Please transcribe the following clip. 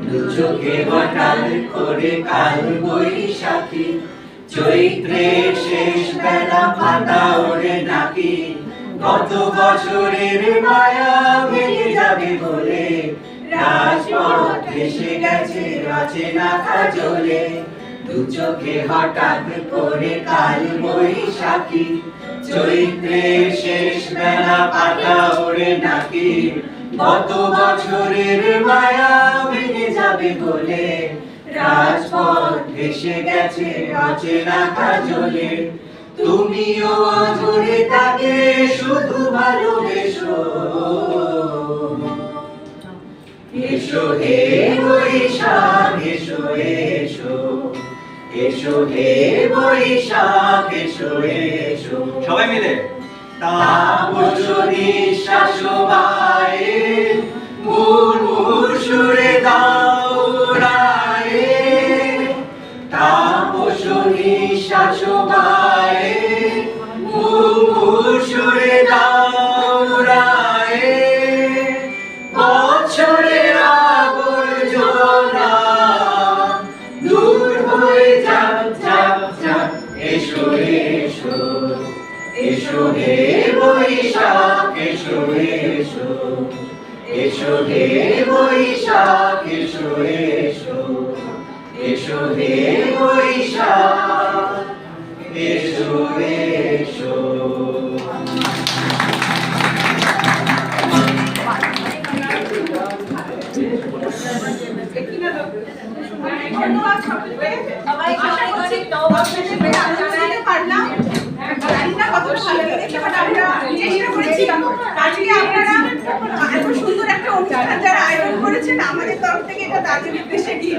দু চোখে হঠাৎ করে কাল বৈশাখী, চৈত্রের শেষ বেলা পাতা ওড়ে নাকি, গত বছরের মায়া ভেঙে যাবে বলে রাজপথ ভেসে গেছে অচেনা কাজলে। দু চোখে হঠাৎ করে কাল বৈশাখী, চৈত্রের শেষ বেলা পাতা ওড়ে নাকি, গত বছরের মায়া ভেঙে যাবে বলে রাজপথ ভেসে গেছে অচেনা কাজলে। তুমিও অঝরে তাকে শুধু ভালোবেসো, এসো হে বৈশাখ এসো এসো, এসো হে বৈশাখ এসো এসো। সবাই মিলে তাপসো নিঃশ্বাস বায়ে, মুহুর্মুহুর সুরে দাও উড়ায়ে। তাপসো নিঃশ্বাস বায়ে, মুহুর্মুহুর সুরে দাও উড়ায়ে। বছরের আবর্জনা দূর হয়ে যাক যাক যাক, এসো এসো, এসো হে বৈশাখ এসো এসো, এসো হে বৈশাখ এসো এসো, এসো হে বৈশাখ এসো এসো। ধন্যবাদ সকলকে। আশা করছি আপনাদের পারলাম। জানি না কতটা ভালো লেগেছে, বাট আমরা চেষ্টা করেছি। আজকে আপনারা এত সুন্দর একটা অনুষ্ঠান যারা আয়োজন করেছেন, আমাদের তরফ থেকে এটা তাদের উদ্দেশ্যে গিয়ে